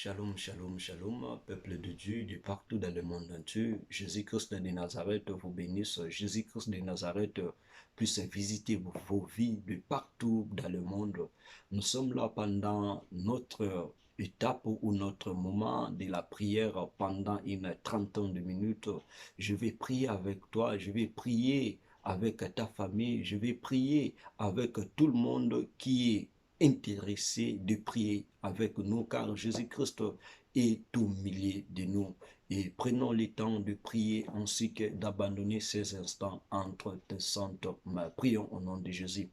Shalom, shalom, shalom, peuple de Dieu de partout dans le monde entier. Jésus-Christ de Nazareth vous bénisse. Jésus-Christ de Nazareth puisse visiter vos vies de partout dans le monde. Nous sommes là pendant notre étape ou notre moment de la prière pendant une trentaine de minutes. Je vais prier avec toi, je vais prier avec ta famille, je vais prier avec tout le monde qui est intéressé de prier avec nous car Jésus-Christ est au milieu de nous. Et prenons le temps de prier ainsi que d'abandonner ces instants entre tes saintes mains. Prions au nom de Jésus.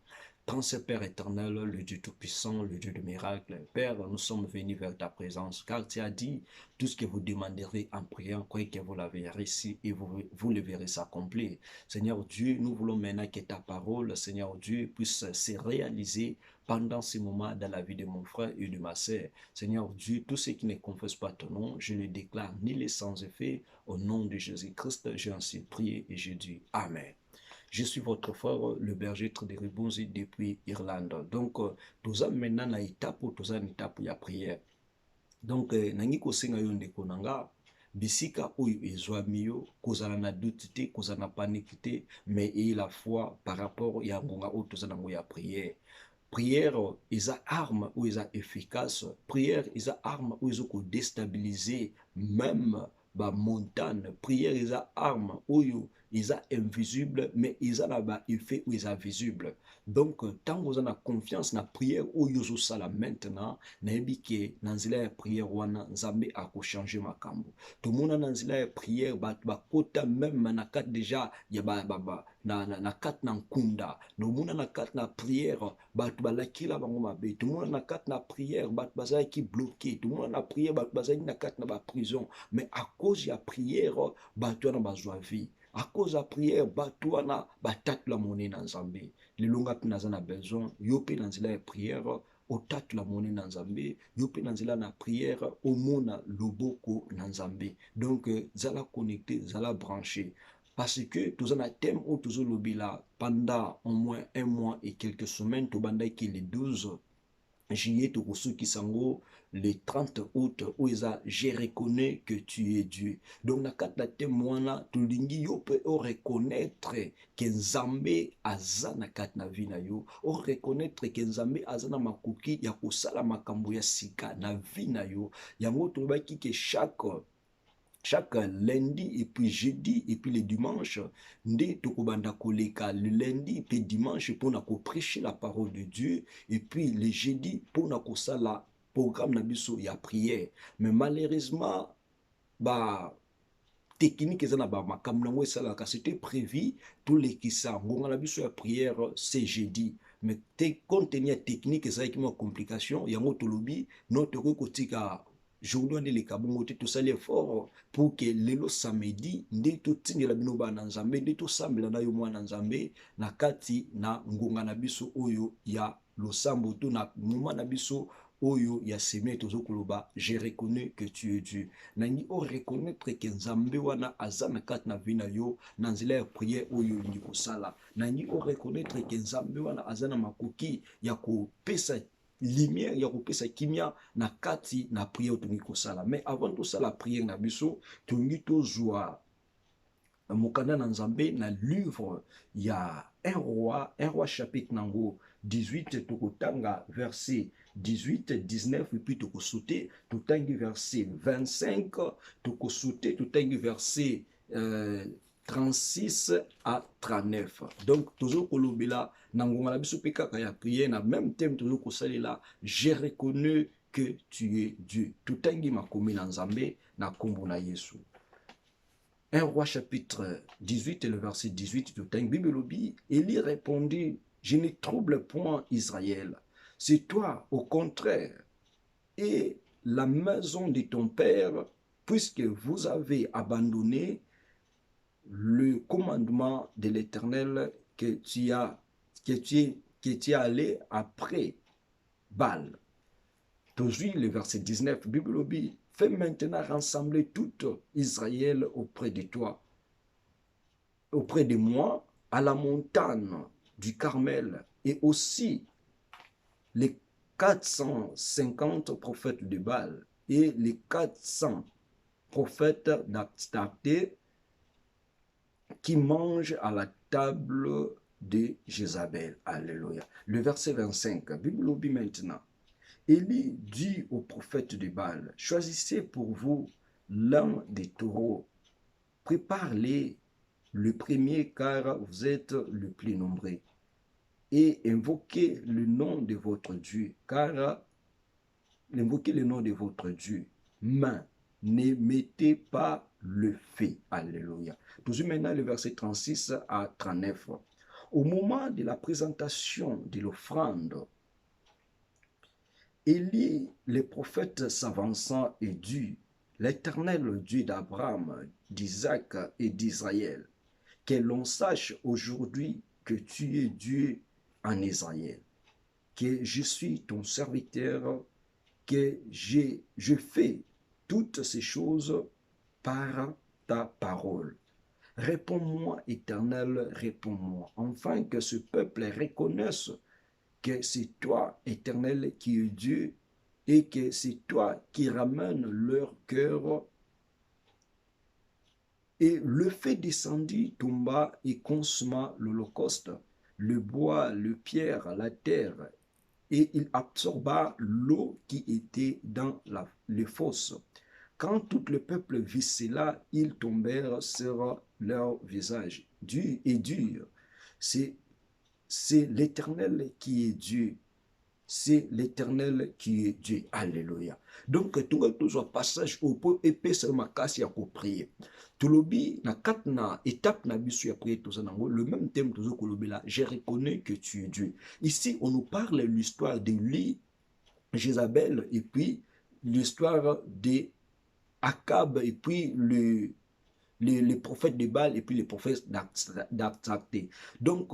Grand Père éternel, le Dieu Tout-Puissant, le Dieu de miracles, Père, nous sommes venus vers ta présence, car tu as dit, tout ce que vous demanderez en priant, croyez que vous l'avez réussi et vous le verrez s'accomplir. Seigneur Dieu, nous voulons maintenant que ta parole, Seigneur Dieu, puisse se réaliser pendant ces moments dans la vie de mon frère et de ma sœur. Seigneur Dieu, tous ceux qui ne confessent pas ton nom, je le déclare nul et sans effet. Au nom de Jésus-Christ, j'ai ainsi prié et j'ai dit Amen. Je suis votre frère, le berger de Ribonzi depuis Irlande. Donc, nous sommes maintenant à l'étape où nous sommes à l'étape où il y a prière. Donc, nangi kosenga yo ndeko nanga, bisika oyo ezwami yo, kozala na doute te, kozala na panique te, mais et la foi par rapport ya ngonga oyo toza nango ya prière. Prière eza arme ou eza efficace. Prière eza arme ou eza ko déstabiliser même ba montagne. Prière eza arme ou eza invisible mais eza na ba effet ou eza visible. Donc tant vous avez confiance na prière ou yozo sala maintenant na ebike na nzela ya prière wana nzambe ako changer makambo. Tout monde na nzela ya prière ba kota même na kat déjà ya na kat na nkunda. No mona na kat na prière bato balakila bango mabe, tout le monde na kat na prière bato bazalaki bloqué, tout le monde na prière bato bazalaki na kat na ba prison, mais à cause ya prière bato wana bazwa vie. À cause ya prière bato wana batatula monene na nzambe. Lelonga pe naza na besoin yo pe na nzela ya prière otatula monene na nzambe, yo pe na nzela na prière omona loboko na nzambe. Donc zala connecté, zala branché. Parce que tous un thème où tous là pendant au moins un mois et quelques semaines, tout bandai qui le 12 juillet, tout ceux qui sango le 30 août, où ils a je reconnais que tu es Dieu. Donc na kat la témoin tout lingi yo peut reconnaître que Nzambe aza na kat na vie na yo, o reconnaître que Nzambe aza na makoki ya kosala makambo ya sika na vie na yo. Yango to ba ki que chaque lundi et puis jeudi et puis le dimanche nde tokobanda koleka le lundi et puis dimanche pour na prêcher la parole de Dieu et puis le jeudi pour na kosala programme na biso ya prière. Mais malheureusement ba technique eza na ba makambo nango esalaka, c'était prévu tous les kisa ngonga na biso ya prière c'est jeudi, mais compte tenu ya technique ezalaki ma complication yango tolobi no tokoki kotika journée de lekabongo te tosali effort pour que lelo samedi nde totindela bino bana nzambe nde tosambela na yo mwana nzambe na kati na ngonga na biso oyo ya losambo to na moma na biso oyo ya semaine tozo koloba je reconnais que tu es Dieu. Nangi o reconnaître que nzambe wana aza na kati na vie na yo na nzela ya prière oyo ndi kosala. Nangi o reconnaître que nzambe wana aza na makoki ya kopesa lumière ya kopesa kimia na kati na prière tongi kosala. Mais avant tout ça la prière na biso tongi tozwa mokanda na nzambe na livre ya un roi chapitre nango 18 tokotanga verset 18 19 et puis tokosauter totangi verset 25 tokosauter totangi verset 36 à 39. Donc toujours kolobela na ngonga na biso pe kaka ya prière na même thème toujours kosalela je reconnais que tu es Dieu. Totangi makomi na nzambe na kombo na Yesu. 1 roi chapitre 18 et le verset 18 de la Bible lobby, Élie répondit, je ne trouble point Israël, c'est toi au contraire et la maison de ton père, puisque vous avez abandonné le commandement de l'Éternel que tu es allé après Baal. Toujours le verset 19, Bible lobby, fais maintenant rassembler tout Israël auprès de toi, auprès de moi, à la montagne du Carmel, et aussi les 450 prophètes de Baal, et les 400 prophètes d'Astarté qui mangent à la table de Jézabel. Alléluia. Le verset 25, Bible lobby maintenant. Élie dit aux prophètes de Baal, choisissez pour vous l'un des taureaux, prépare-les le premier car vous êtes le plus nombreux, et invoquez le nom de votre Dieu, car invoquez le nom de votre Dieu, mais ne mettez pas le feu. Alléluia. Toujours maintenant le verset 36 à 39. Au moment de la présentation de l'offrande, Élie, le prophète s'avançant et dit, l'Éternel Dieu d'Abraham, d'Isaac et d'Israël, que l'on sache aujourd'hui que tu es Dieu en Israël, que je suis ton serviteur, que je fais toutes ces choses par ta parole. Réponds-moi, Éternel, réponds-moi, afin que ce peuple reconnaisse que c'est toi, Éternel, qui es Dieu, et que c'est toi qui ramènes leur cœur. Et le feu descendit, tomba et consuma l'holocauste, le bois, le pierre, la terre, et il absorba l'eau qui était dans les fosses. Quand tout le peuple vit cela, ils tombèrent sur leur visage. Dur et dur. C'est l'Éternel qui est Dieu. C'est l'Éternel qui est Dieu. Alléluia. Donc, tout le passage au peu épais sur ma casse ya ko prier. Tolobi na kat na étape na bisu ya prier tout ça le même thème tout kolobi là, je reconnais que tu es Dieu. Ici, on nous parle de l'histoire d'Élie, Jézabel et puis l'histoire de Akab et puis les prophètes de Baal et puis les prophètes d'Astarté. Donc,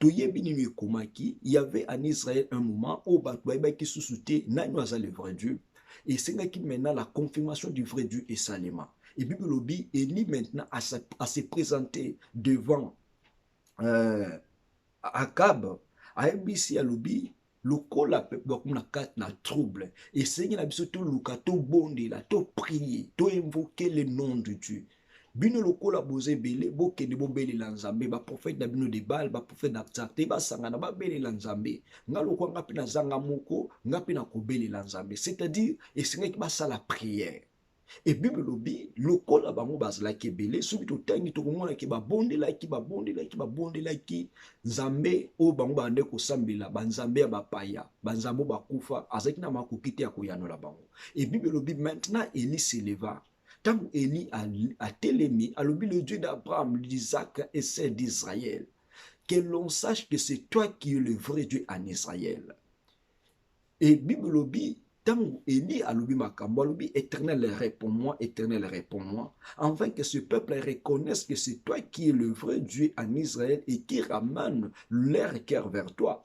il y avait en Israël un moment où qui se soutait le vrai Dieu. Et c'est là qui maintenant la confirmation du vrai Dieu est Salema. Et puis Bible Élie maintenant à se présenter devant Akab, à MBC à lobby, lokola peuple na kat na trouble. Et Seigneur na biso to luka to bonde la to prier, to invoquer le nom de Dieu. Bino lokola boze bele bokende bobele la nzambe ba prophète na bino de Baal ba prophète na Astarté ba sangana ba bele la nzambe nga lokwa ngapi na zanga moko ngapi na kobele la nzambe, c'est-à-dire et Seigneur qui ba sala prière. Et Bible lobi lokola bango bazalaki ebele soki totangi tokomonaki babondelaki nzambe oyo bango bande kosambela banzambe ya bapaya banzambe bakufa azalaki na makoki te ya koyanola bango. Et Bible lobi maintenant Élie s'éleva. Tant Élie a télémi, alobi le Dieu d'Abraham, d'Isaac et celle d'Israël, que l'on sache que c'est toi qui es le vrai Dieu en Israël. Et Bible lobi tant Élie alobi makambo, alobi Éternel réponds-moi, Éternel réponds-moi, afin que ce peuple reconnaisse que c'est toi qui es le vrai Dieu en Israël et qui ramène leur cœur vers toi.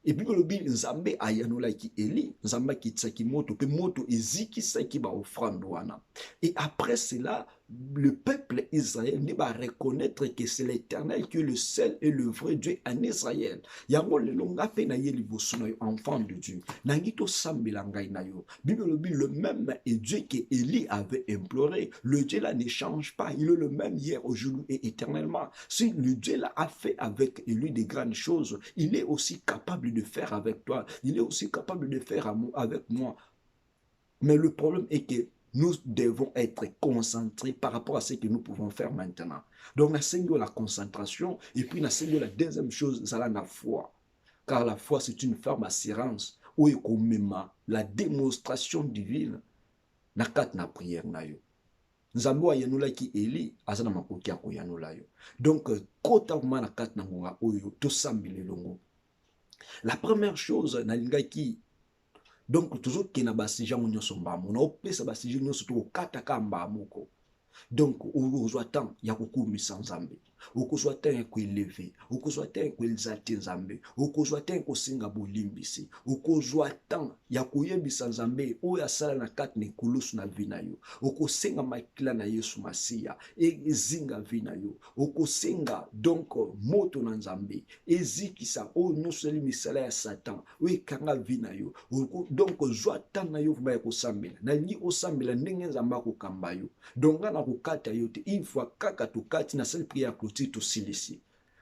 Et puis le nzambe ayanolaki Élie, nzambe kitsaki moto, pe moto ezikisaki ba offrande wana. Et après cela, le peuple Israël ne va reconnaître que c'est l'Éternel qui est le seul et le vrai Dieu en Israël. Yango le longa fe na ye liboso na yo enfant de Dieu. Nangito sambela ngai na yo. Bible le même est Dieu que Élie avait imploré. Le Dieu là ne change pas, il est le même hier, aujourd'hui et éternellement. Si le Dieu là a fait avec lui des grandes choses, il est aussi capable de faire avec toi. Il est aussi capable de faire avec moi. Mais le problème est que nous devons être concentrés par rapport à ce que nous pouvons faire maintenant. Donc, nous la concentration. Et puis, nous la deuxième chose, c'est la foi. Car la foi, c'est une ferme assurance. Où est la démonstration divine. Na kat na prière na yo. Nzambe wa yanula ki Eli, azana makoki ya koyanula yo. Donc, kota kuma na kat na ngonga oyo, to sambile longo. La première chose, na lingaki, donc toujours qu'il y a des gens qui sont bas, on a opé basi gens qui sont kata kamba moko. Donc aujourd'hui il y a beaucoup de sans Zambé. okozwa te koeleve, okozwa te koelisa te nzambe, okozwa te kosenga bolimbisi, okozwa temps ya koyebisa nzambe oyo asala na kati na ekulusu na vi na yo, okosenga makila na Yesu Masiya ezinga vi na yo, okosenga donc moto na nzambe ezikisa oyo nyonso ezali misala ya Satan oyo ekanga vi na yo. Donc zwa temps na yo vuma ya kosambela, nalingi osambela ndenge nzambe akokamba yo, donc nga na kokata yo te, une fois kaka tokati na sali prière ya clôture tosilisi.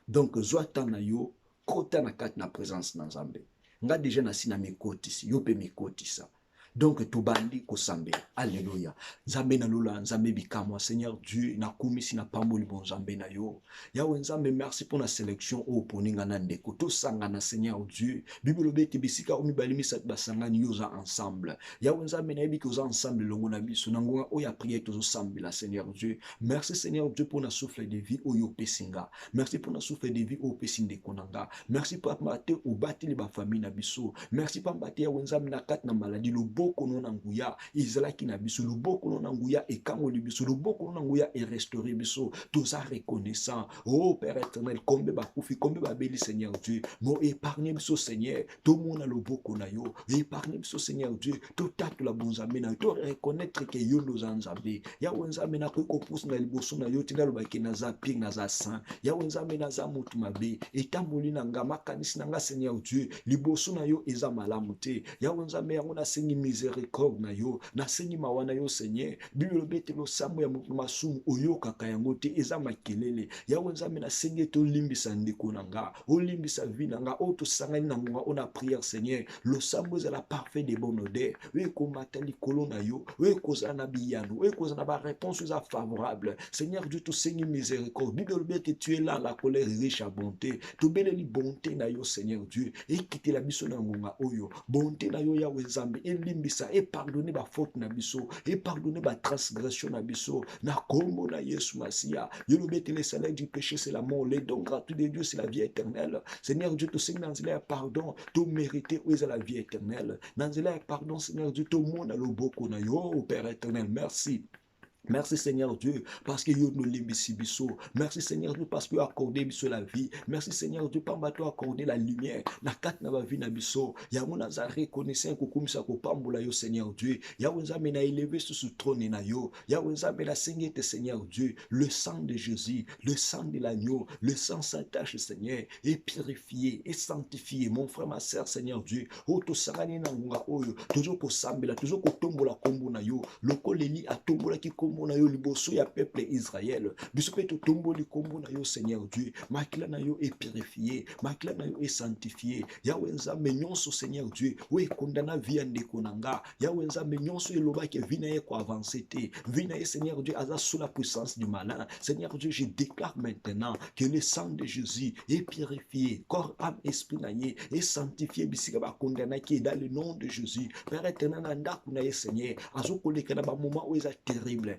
Donc zwa temps na yo kota na kati na présence na nzambe, nga déjà nasi na mikotisi yo pe mikotisa. Donc tobandi kosambela. Alléluia. Nzambe na lola, nzambe bikamwa, Seigneur Dieu, na kumisi na pamboli bon nzambe na yo. Yawe nzambe, merci pour la sélection au poninga na ndeko. To sangana Seigneur Dieu. Bible bete bisika omi balimi basangani yoza ensemble. Yawe nzambe na yebi koza ensemble longo na biso. Nangonga oya prière tozo sambela Seigneur Dieu. Merci Seigneur Dieu pour la souffle de vie oyo pesinga. Merci pour la souffle de vie oyo pesinde konanga. Merci pour mate au bati ba famille na biso. Merci pour mate yawe nzambe na kat na maladie lo kono na nguya izalaki na biso, loboko no na nguya ekangoli biso, loboko no na nguya e restaurer biso. Toza reconnaissant, oh Père éternel, kombe bakufi, kombe babeli Seigneur Dieu, mo épargne biso Seigneur, to mona loboko na yo, épargne biso Seigneur Dieu, to tatu la bonzambe na yo, to reconnaître que yo nos nzambe, ya nzambe na ko pousse na liboso na yo tina lobaki na za ping na za saint, ya nzambe na za mutu mabe, etamboli na ngama kanisi na nga Seigneur Dieu, liboso na yo eza malamu te, ya nzambe yango na sengi miséricorde na yo, na sengi mawana yo Seigneur, Bible bete lo sambo ya masumu oyo kaka yango te eza makelele, ya nzambe na sengi to limbisa ndeko na nga, o limbisa vi na nga, o to sangani na nga ona prière Seigneur, lo sambo za la parfait de bonne odeur, we komata likolo na yo, we koza na biyano, we koza na ba réponse za favorable, Seigneur Dieu to sengi miséricorde, Bible bete tu es là la colère riche à bonté, to beleli bonté na yo Seigneur Dieu, et quitter la biso na ngonga oyo, bonté na yo ya nzambe, et limbisa, et pardonner ba faute na biso, et pardonner ba transgression na biso, na kombo na Yesu Masiya, yo le bete le salaire du péché c'est la mort, les dons gratuits de Dieu c'est la vie éternelle, Seigneur Dieu to sengi nanzela pardon, to mériter où est la vie éternelle, nanzela pardon Seigneur Dieu, to monde le boko na yo, Père éternel, merci. Merci Seigneur Dieu parce que yo nous limbisi biso. Merci Seigneur Dieu parce que tu as accordé biso la vie. Merci Seigneur Dieu parce que tu as accordé la lumière. Na kat na ba vie na biso. Ya mona za reconnaissant ko kumisa ko pambola yo Seigneur Dieu. Ya wenza me na élevé sur ce trône na yo. Ya wenza me la seignete Seigneur Dieu. Le sang de Jésus, le sang de l'agneau, le sang sans tache Seigneur, est purifié, est sanctifié. Mon frère, ma sœur Seigneur Dieu. O to sangani na ngunga oyo. Toujours ko sambela, toujours ko tombola kombo na yo. Loko leli atombola ki kombo na yo liboso ya peuple Israël. Biso pe to tomboli kombo na yo Seigneur Dieu. Makila na yo est purifié, makila na yo est sanctifié. Ya wenza menyonso Seigneur Dieu. We kondana via ndeko nanga. Ya wenza menyonso eloba ke vina ye ko avancer te. Vina ye Seigneur Dieu aza sous la puissance du malin. Seigneur Dieu, je déclare maintenant que le sang de Jésus est purifié, corps, âme, esprit na ye est sanctifié bisika ba kondana ki dans le nom de Jésus. Père éternel nanda kuna ye Seigneur. Azo koleka na ba moment où est terrible.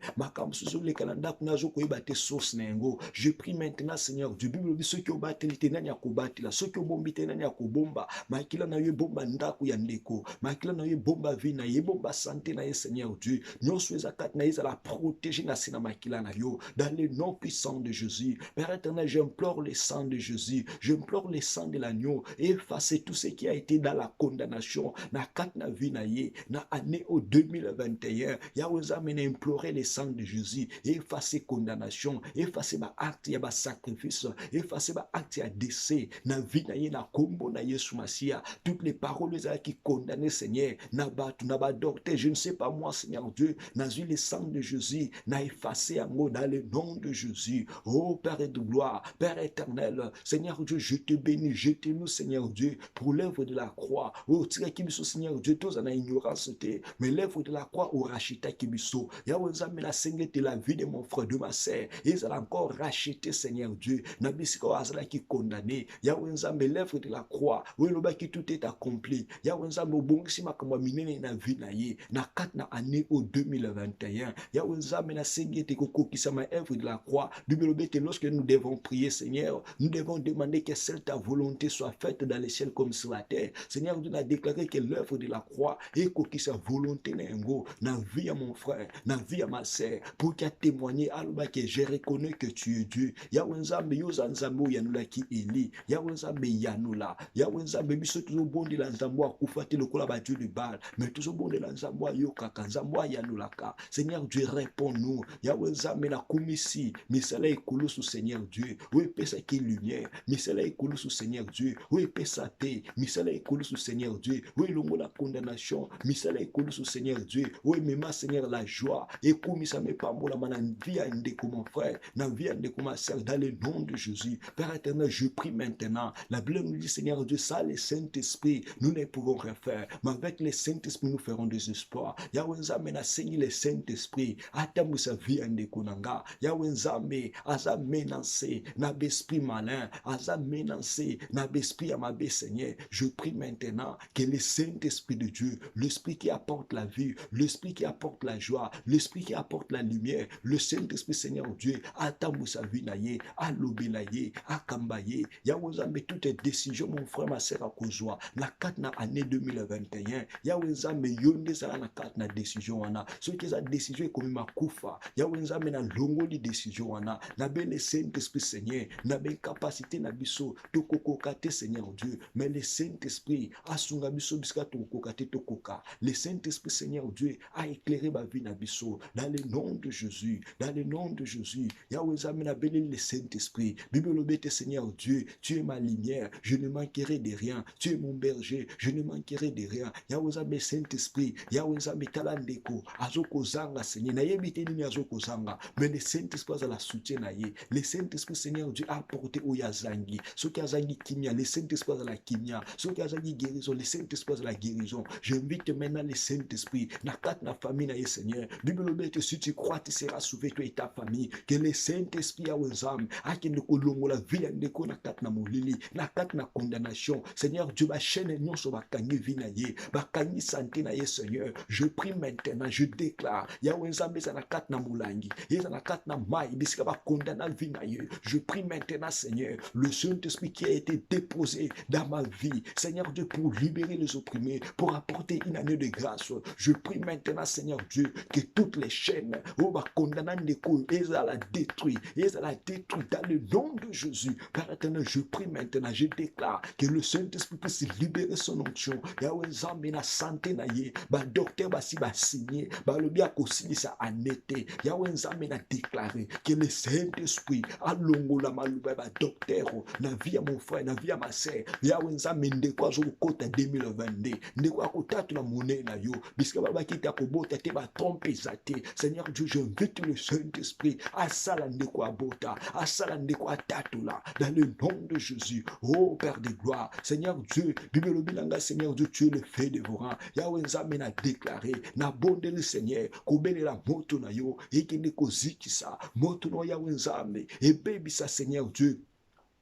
Je prie maintenant Seigneur Dieu, Bible dit ceux qui ont battu nani akobati la, ceux qui ont bombi nani akobomba, makila na ye bomba ndaku ya ndeko, makila na ye bomba vie na ye bomba santé na ye Seigneur Dieu, nyonso ezakat na ye la protéger na sina makila na yo, dans le nom puissant de Jésus. Père éternel, j'implore le sang de Jésus, j'implore le sang de l'agneau, effacer tout ce qui a été dans la condamnation, na kat na vie na ye, na année au 2021, ya oza mena implorer le sang de Jésus, effacer condamnation, effacer ma acte ya ba sacrifice, effacer ma acte ya décès, na vie na ye na kombo na Yesu Masiya, toutes les paroles qui condamnent Seigneur, na ba docteur, je ne sais pas moi Seigneur Dieu, na le sang de Jésus, na effacer en mot dans le nom de Jésus. Oh Père de gloire, Père éternel, Seigneur Dieu, je te bénis, je te loue Seigneur Dieu, pour l'œuvre de la croix. Oh tira kibiso Seigneur Dieu, tous en a ignorance te, mais l'œuvre de la croix au rachita kibiso, ya mais la Seigneur de la vie de mon frère, de ma sœur, ils ont encore racheté Seigneur Dieu, na bisiko azala qui condamné, ya mais l'œuvre de la croix, oui le qui tout est accompli, ya mais bongisi makamwa minene na vie na ye, na 4 na année au 2021, ya mais la Seigneur te koko qui sa ma œuvre de la croix, Bible bete lorsque nous devons prier Seigneur, nous devons demander que seule ta volonté soit faite dans les ciels comme sur la terre. Seigneur Dieu a déclaré que l'œuvre de la croix est koko qui sa volonté na ngo, na vie à mon frère, na vie à ma sœur, pour qu'elle témoigne, que je reconnais que tu es Dieu. Yahweh Nzambe, yoza Nzambe yanula ki eli. Yahweh Nzambe yanula. Yahweh Nzambe, biso tuzo bondi la Nzambe wa kufati lokola ba Dieu de Baal. Mais tuzo bondi la Nzambe wa yokaka, Nzambe wa yanulaka. Seigneur Dieu, réponds-nous. Yahweh Nzambe na kumisi, misala ekulu sous Seigneur Dieu. Oui, pesa qui lumière. Misala ekulu sous Seigneur Dieu. Oui, pesa te. Misala ekulu sous Seigneur Dieu. Oui, longo la condamnation. Misala ekulu sous Seigneur Dieu. Oui, mema Seigneur la joie. Et comme ça me pambola mana vie à mon frère, na vie à ma sœur, dans le nom de Jésus. Père éternel, je prie maintenant. La Bible nous dit, Seigneur Dieu, ça, le Saint-Esprit, nous ne pouvons rien faire. Mais avec le Saint-Esprit, nous ferons des espoirs. Yahweh Nzambe na Seigneur le Saint-Esprit. Atamu sa vie à Ndekunanga. Yahweh Nzambe, aza menacé, na l'esprit malin, aza menacé, na l'esprit à ma bé Seigneur. Je prie maintenant que le Saint-Esprit de Dieu, l'Esprit qui apporte la vie, l'Esprit qui apporte la joie, l'Esprit qui apporte la lumière, le Saint-Esprit, Seigneur Dieu, atamu sa vie naye, alobe naye, akambaye, Yahweh Nzambe, toutes tes décisions, mon frère, ma sœur, à kozwa, la 4 na année 2021, Yahweh Nzambe, yonde sa na 4 na décision wana, ce qui est la décision est comme ma koufa, Yahweh Nzambe na longo li décision wana, na ben le Saint-Esprit, Seigneur, na ben capacité na biso, tokoko kate, Seigneur Dieu, mais le Saint-Esprit, asunga biso biska tokoko kate tokoka, le Saint-Esprit, Seigneur Dieu, a éclairé ma vie na biso, dans le nom de Jésus, dans le nom de Jésus, Yahweh Nzambe na béni le Saint-Esprit, Bible obéte Seigneur Dieu, tu es ma lumière, je ne manquerai de rien, tu es mon berger, je ne manquerai de rien, Yahweh Nzambe Saint-Esprit, Yahweh Nzambe talandeko, azoko zanga Seigneur, na yebite nini azoko zanga, mais le Saint-Esprit a la soutien na ye, le Saint-Esprit Seigneur Dieu a apporté oyazangi, ce qui a zangi kimia, le Saint-Esprit a la kimia, ce qui a zangi guérison, le Saint-Esprit a la guérison, j'invite maintenant le Saint-Esprit, na kat na famille na ye Seigneur, Bible obéte, si tu crois, tu seras sauvé, toi et ta famille, que le Saint-Esprit a wenzam, a kende kolongo la vie ndeko na kat na molili, na kat na condamnation, Seigneur Dieu, ba chaîne nyonso ba kangi vie na ye, ba kangi santé na ye Seigneur, je prie maintenant, je déclare, ya wenzam za na kat na mulangi, za na kat na mai, bisika ba condamna vie na ye, je prie maintenant Seigneur, le Saint-Esprit qui a été déposé dans ma vie, Seigneur Dieu, pour libérer les opprimés, pour apporter une année de grâce, je prie maintenant Seigneur Dieu, que toutes les chaînes, oh ba condamna ndeko, eza la détruit, eza la détruit dans le nom de Jésus. Père éternel, je prie maintenant, je déclare que le Saint-Esprit puisse libérer son onction. Yahweh Nzambe na santé na ye, ba docteur ba si ba signé, ba lobi akosili sa anete. Yahweh Nzambe na déclaré que le Saint-Esprit a longo la maluba ba docteur na vie à mon frère, na vie à ma sœur. Yahweh Nzambe ndeko azo kota 2022. Ndeko akotatu la monnaie na yo. Biska ba kita ko bota te ba tromper zate. Seigneur Dieu, j'invite le Saint-Esprit à salande quoi bota, à salande quoi tatula, dans le nom de Jésus. Oh Père de gloire, Seigneur Dieu, Bible bilanga, Seigneur Dieu, tu es le fait dévorant. Yahweh Nzambe n'a déclaré, n'a bondé le Seigneur, kobele la moto na yo, et qui ne kozikisa, moto no Yahweh Nzambe, et baby sa Seigneur Dieu.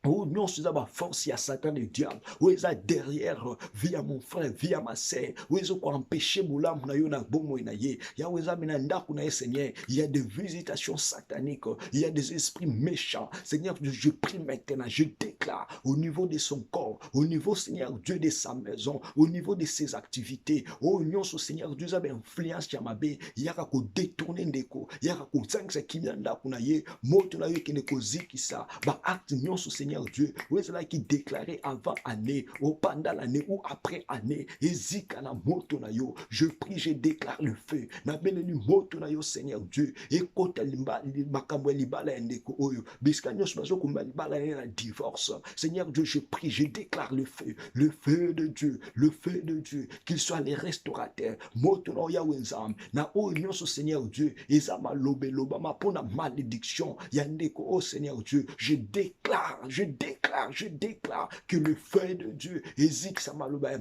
Oh non, c'est ma force, il y a Satan et le diable. Où est-ce derrière, via mon frère, via ma sœur. Où est-ce qu'on empêche mon âme, na bomo inaye. Il y a où est-ce Seigneur. Il y a des visitations sataniques. Il y a des esprits méchants. Seigneur, je prie maintenant, je déclare au niveau de son corps, au niveau, Seigneur Dieu, de sa maison, au niveau de ses activités. Oh non, Seigneur Dieu, ça influence qui m'a bé. Il y a qu'à détourner ndeko. Il y a qu'à sang sa kimyanda kunaye. Moto na yo qui ne koziki ça. Ba acte non, Seigneur Dieu, où est-ce qui déclarait avant année, ou pendant l'année, ou après année, et zika na moto na yo, je prie, je déclare le feu, na belenu moto na yo, Seigneur Dieu, et kota limba, makambo libala endeko oyo, biskanyos mazo kumba libala na divorce, Seigneur Dieu, je prie, je déclare le feu de Dieu, le feu de Dieu, qu'il soit les restaurateurs, moto na ya wenzam, na oyo Seigneur Dieu, ezama lobe loba ma pona malédiction, yandeko, oh Seigneur Dieu, je déclare que le feu de Dieu hésite sa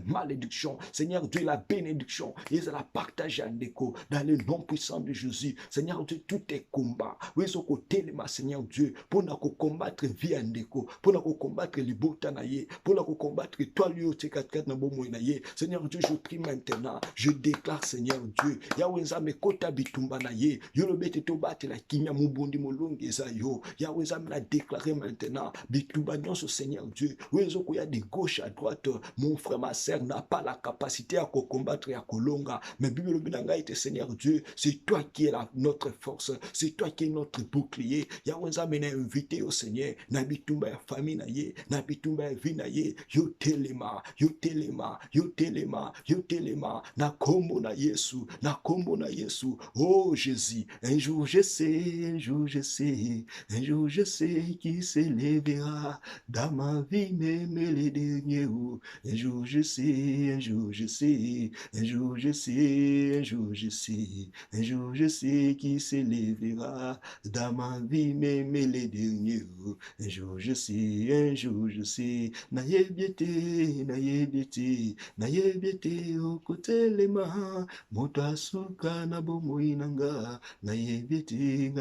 malédiction. Seigneur Dieu, la bénédiction, et la partage en déco dans le nom puissant de Jésus. Seigneur Dieu, tout est combat. Oui, ce côté, Seigneur Dieu, pour nous combattre vie en déco, pour nous combattre les botanaïs, pour nous combattre toi, lui, au T4 na bomo naïe. Seigneur Dieu, je prie maintenant, je déclare, Seigneur Dieu, Yahweh Nzambe kota bitumba naïe, yolobete to bate la kimia mubundi molongi zayo. Yahweh Nzambe l'a déclaré maintenant, bitumba nyonso Seigneur Dieu. Oui, il y a de gauche à droite. Mon frère, ma sœur n'a pas la capacité à combattre et à kolonga. Mais Bible Binanga était Seigneur Dieu. C'est toi qui es notre force. C'est toi qui es notre bouclier. Yawenza mena invité au Seigneur. Nabitumba ya famille na ye. Nabitumba ya vie na ye. Yo telema. Yo telema. Yo telema. Yo telema. Na kombo na Yesu. Na kombo na Yesu. Oh Jésus. Un jour je sais. Un jour je sais. Un jour je sais qui s'élèvera dans ma vie, même les derniers jours. Un jour je sais, un jour je sais, un jour je sais, un jour je sais, un jour je sais qui s'élèvera dans ma vie, même les derniers jours. Un jour je sais, un jour je sais, naïe biété, au côté les mains, motasuka na bomoinanga, naïe biété,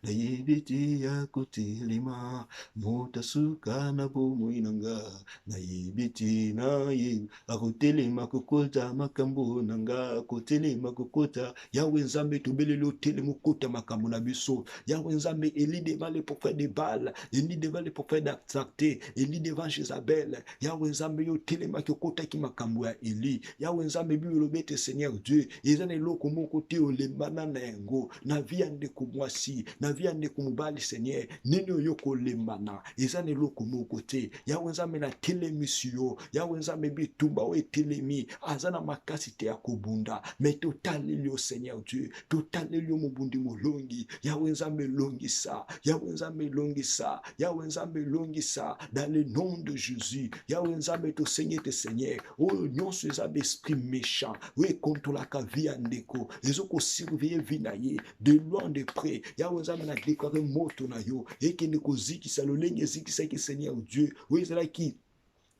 nayebiti ya kotelema motasuka na bomoi nanga nayebiti naye akotelema kokota makambo nanga kotelema kokota Yawe Nzambe tobelelo telemo kota makambo na biso Yawe Nzambe Élie devant les prophètes de Baal Élie devant les prophètes d'Acté Élie devant Jézabel Yawe Nzambe yo telema kokota ki makambo ya Élie Yawe Nzambe bilobete Seigneur Dieu ezana eloko moko te olembana na yango na via ndeko mwasi na via ndeko mobali Seigneur nini oyo kolembana ezana eloko moko te Yawe Nzambe na telemisi yo Yawe Nzambe bitumba o etelemi azana makasi te ya kobunda mais totaleli yo Seigneur Dieu totaleli yo mobundi molongi Yawe Nzambe longisa Yawe Nzambe longisa Yawe Nzambe longisa dans le nom de Jésus Yawe Nzambe to Seigneur te Seigneur oh nyonso ezaba esprit méchant oui contre la vie andeko ezoko surveiller vie na ye de loin de près Yawe Nzambe na déclarer moto na yo ekende kozikisa lolenge zikisaki Seigneur Dieu oui ezalaki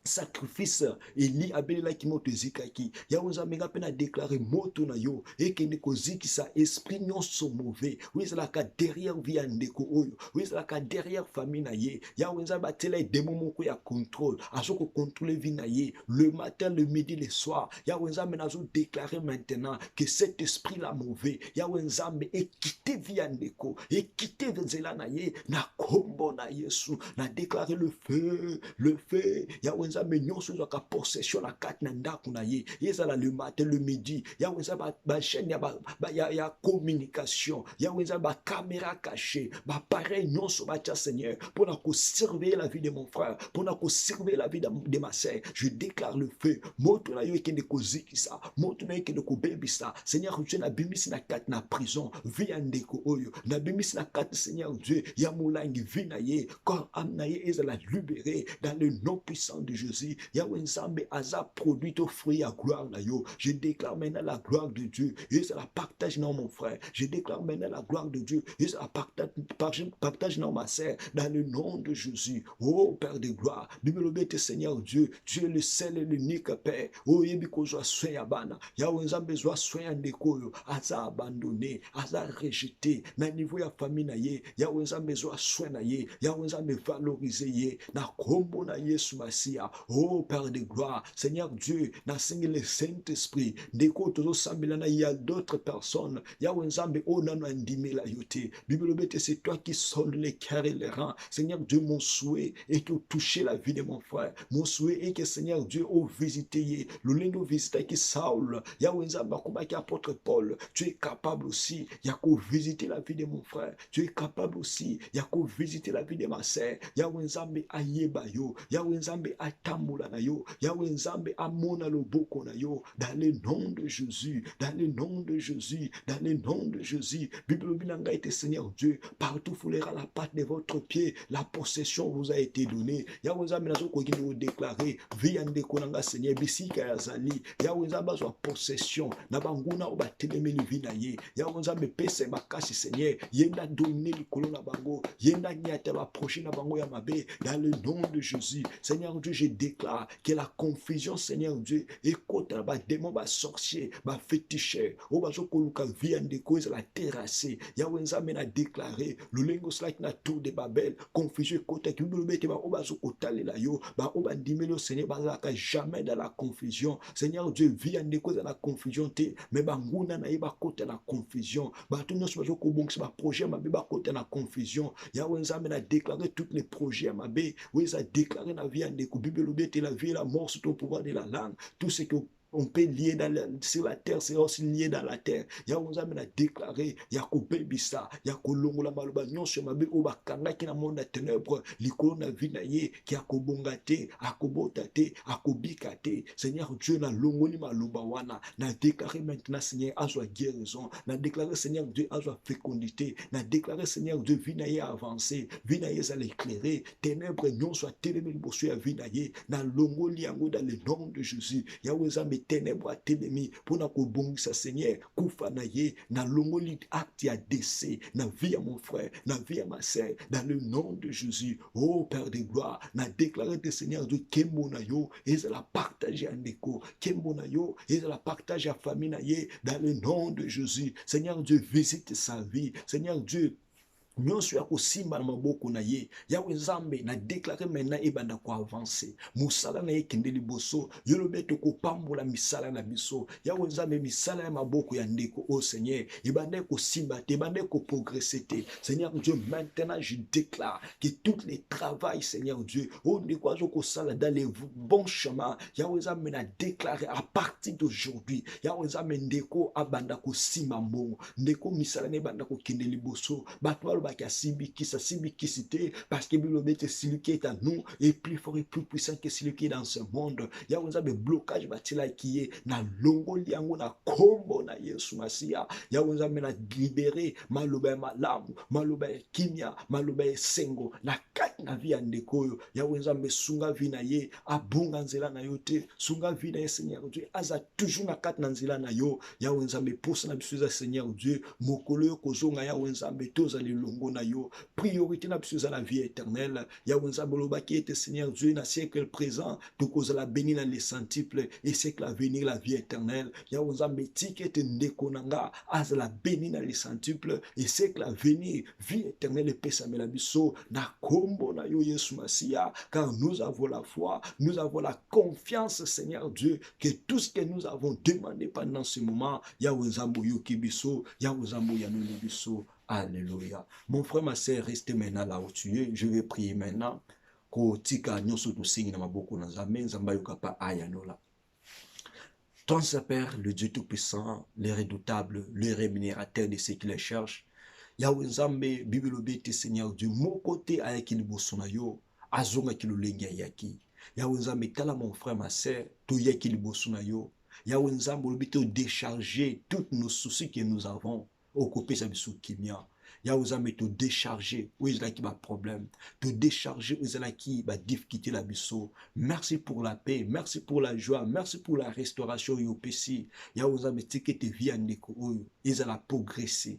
sacrifice Eli abelela ki moto ezikaki Yawe Nzambe nga pe na déclarer moto na yo ekende kozikisa esprit nyonso mauvais oui ezalaka derrière vie ya ndeko oyo oui ezalaka derrière famille na ye Yawe Nzambe atela démon moko ya contrôle azoko contrôler vie na ye le matin le midi le soir Yawe Nzambe nazo déclarer maintenant que cet esprit là mauvais Yawe Nzambe ekite vie ya ndeko ekite nzela na ye na kombo na Yesu na déclarer le feu Yawe Nzambe nyonso ezaka possession na kati na ndako na ye ezala le matin le midi Yawe Nzambe ba chaîne ya communication Yawe Nzambe ba caméra cachée ba pareil nyonso ba tia Seigneur pour na surveiller la vie de mon frère pour na surveiller la vie de ma sœur je déclare le feu moto na yo ekende kozikisa moto na yo ekende kobebisa Seigneur Dieu na bimisi na kati na prison vie ya ndeko oyo na bimisi na kati Seigneur Dieu ya molangi vie na ye corps âme na ye ezala libéré dans le nom puissant de Jésus Yawe Nzambe aza produit au fruit à gloire na yo je déclare maintenant la gloire de Dieu et ça la partage dans mon frère je déclare maintenant la gloire de Dieu et ça la partage dans ma sœur dans le nom de Jésus oh Père de gloire Bible bete Seigneur Dieu tu es le seul et l'unique Père oh yebiko zo soin ya bana Yawe Nzambe zo soin ya ndeko yo aza abandonné aza rejeté na niveau ya famille na ye Yawe Nzambe zo soin na ye Yawe Nzambe valoriser ye na kombo na Yesu Masia oh Père de gloire Seigneur Dieu na singi le Saint-Esprit ndeko tozo sambelana il y a d'autres personnes Yawe Nzambe oh nano andimela yote Bible bete c'est toi qui sondes les cœurs et les reins Seigneur Dieu mon souhait est de toucher la vie de mon frère mon souhait est que Seigneur Dieu oh visiter le lindo visiter qui Saul Yawe Nzambe comme qui apôtre Paul tu es capable aussi yako visiter la vie de mon frère tu es capable aussi yako visiter la vie de ma sœur Yawe Nzambe ayeba yo Yawe Nzambe atambola na yo Yawe Nzambe amona loboko na yo dans le nom de Jésus dans le nom de Jésus dans le nom de Jésus Bible binanga était Seigneur Dieu partout foulera la patte de votre pied la possession vous a été donnée Yawe Nzambe nazo ko kini déclarer vie ande konanga Seigneur bisika ya zali Yawe Nzambe zo possession na banguna o batelemeli vie na ye Yawe Nzambe pese makasi Seigneur yenda donner likolo na bango yenda nyata ba prochain na bango ya mabe dans le nom de Jésus Seigneur Dieu je déclare que la confusion, Seigneur Dieu, écoute, démon, sorcier, féticheur, au bazo koluka viande cause la terrasse, Yahweh a déclaré, le lingos like na tour de Babel, confusion, écoute, qui vous le mettez, au bazo kotale la yo, au bandimelo, Seigneur, jamais dans la confusion, Seigneur Dieu, viande cause la confusion, mais banguna na iba côté la confusion, tout nous bazo kobonks, projet, ma béba côté la confusion, Yahweh a déclaré tous les projets, ma bé, oui, ça a déclaré la vie en décou, Bible la vie et la mort sous le pouvoir de la langue, tout ce que on peut lier sur la terre, c'est aussi lié dans la terre. Yahweh a déclaré, Yakoube Bisa, Yakolongo la maloba, non sur ma bé, oba kanga qui na monde à ténèbres, l'icône na vie na ye, qui a kobongate, akobotate, akobikate, Seigneur Dieu na longo ni maloba wana, na déclaré maintenant, Seigneur, à soi guérison, na déclaré, Seigneur Dieu, à soi fécondité, na déclaré, Seigneur Dieu, vie na ye avancé, vie na ye ça l'éclairer, ténèbres non soit télémé le bossu à vie na ye, na longo liango dans le nom de Jésus, Yahweh a ténèbres à télémé, pour na kobongisa Seigneur, koufa na ye, na longo li acte à décès, na vie à mon frère, na vie à ma sœur, dans le nom de Jésus, oh Père de gloire, na déclaré de Seigneur Dieu, kembo na yo, et ça la partager en écho, kembo na yo, et ça la partager à famille na ye, dans le nom de Jésus, Seigneur Dieu, visite sa vie, Seigneur Dieu, nyonso ya kosimba na maboko na ye Yawe Nzambe na déclaré maintenant ebanda ko avancer musala na ye kende liboso yolobe to kopambola misala na biso Yawe Nzambe misala ya maboko ya ndeko oh Seigneur ebanda ko simba te ebanda ko progresser te Seigneur Dieu maintenant je déclare que tous les travail Seigneur Dieu oh ndeko azo ko sala dans les bons chemins Yawe Nzambe na déclaré à partir d'aujourd'hui Yawe Nzambe ndeko abanda ko simba mbongo ndeko misala na ebanda ko kende liboso batwa parce que celui qui est à nous est plus fort et plus puissant que celui qui est dans ce monde. Il y a un blocage qui est na longo liango na kombo na Yesu Masia. Il y a un libéré maloba malamu, maloba kimia, maloba sengo na kat na vie andeko. Il y a un sunga vina ye abunga nzela na yote, sunga vina ye Seigneur Dieu. Aza toujours na kat na nzela na yo. Il y a un pousse na bisuza Seigneur Dieu. Mokolo yo kozonga ya un toza lelo priorité na biso la vie éternelle Yawe Nzambe lobaki ete Seigneur Dieu na siècle présent tokozala béni na les centuple et siècle à venir la vie éternelle Yawe Nzambe tiki ete ndeko nanga azala béni na les centuple et siècle à venir vie éternelle epesame la biso na kombo na yo Yesu Masia car nous avons la foi nous avons la confiance Seigneur Dieu que tout ce que nous avons demandé pendant ce moment Yawe Nzambe yoki biso Yawe Nzambe yanoli biso. Alléluia. Mon frère, ma sœur, restez maintenant là où tu es. Je vais prier maintenant. Ko tika nyonso to singi na maboko na Nzambe, Nzambe yokapa ayanola. Ton Père, le Dieu Tout-Puissant, le redoutable, le rémunérateur de ceux qui les cherchent. Yahweh Nzambe, Bible obéite Seigneur Dieu, mon côté ayaki liboso na yo, azonga ki lolenge ayaki. Yahweh Nzambe, tala mon frère, ma sœur, to yaki liboso na yo. Yahweh Nzambe, obéite décharger tous nos soucis que nous avons. Occuper sa biso kimia ya uzame te décharger où est là qui va problème te décharger où est là qui va difficulté la biso merci pour la paix merci pour la joie merci pour la restauration yo pesi ya uzame tike te vie ndeko oyo ezala progresser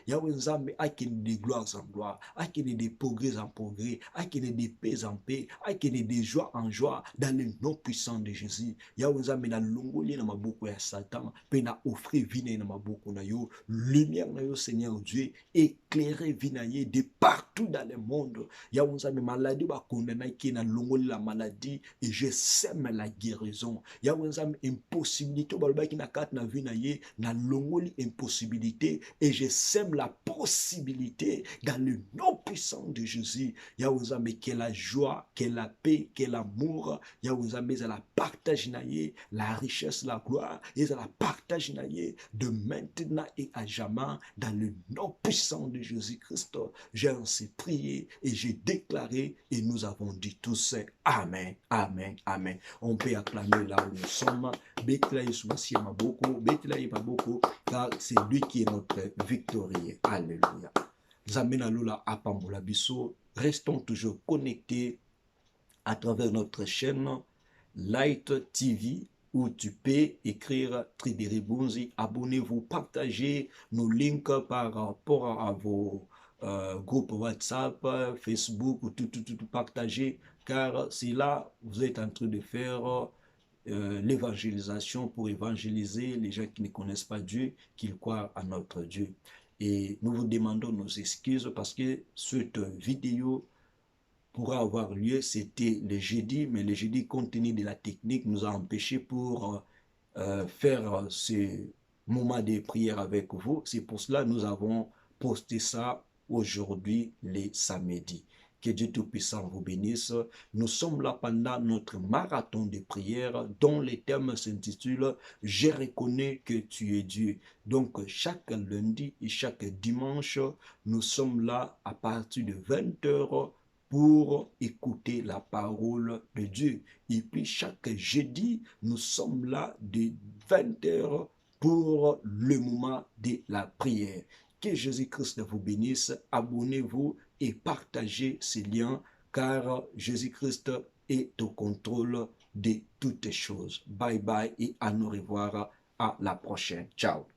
ya uzame akene de gloire en gloire akene de progrès en progrès akene de paix en paix akene de joie en joie dans le nom puissant de Jésus ya uzame na longoli na maboko ya Satan pe na offrir vie na maboko na yo lumière na yo Seigneur Dieu éclairer vinaye de partout dans le monde ya unzame maladie ba condamner qui na longoli la maladie et je sème la guérison ya unzame impossibilité ba ki na kat na vinaye na longoli impossibilité et je sème la possibilité dans le nom puissant de Jésus ya unzame que la joie que la paix que l'amour ya unzame za la partage naye la richesse la gloire et za la partage naye de maintenant et à jamais dans le nom puissant de Jésus-Christ. J'ai ainsi prié et j'ai déclaré et nous avons dit tous Amen, Amen, Amen. On peut acclamer là où nous sommes. Car c'est lui qui est notre victorieux. Alléluia. Zamena Lula Apambola Bisso. Restons toujours connectés à travers notre chaîne Light TV où tu peux écrire Tridiri Bunzi. Abonnez-vous, partagez nos links par rapport à vos groupes WhatsApp, Facebook, tout partagez. car c'est là vous êtes en train de faire l'évangélisation pour évangéliser les gens qui ne connaissent pas Dieu, qu'ils croient à notre Dieu. Et nous vous demandons nos excuses parce que cette vidéo pourra avoir lieu, c'était le jeudi, mais le jeudi, compte tenu de la technique, nous a empêché pour faire ce moment de prière avec vous. C'est pour cela que nous avons posté ça aujourd'hui, les samedis. Que Dieu Tout-Puissant vous bénisse. Nous sommes là pendant notre marathon de prière dont le thème s'intitule « Je reconnais que tu es Dieu ». Donc, chaque lundi et chaque dimanche, nous sommes là à partir de 20 heures pour écouter la parole de Dieu. Et puis chaque jeudi, nous sommes là de 20 heures pour le moment de la prière. Que Jésus-Christ vous bénisse. Abonnez-vous et partagez ces liens car Jésus-Christ est au contrôle de toutes choses. Bye bye et à nous revoir à la prochaine. Ciao.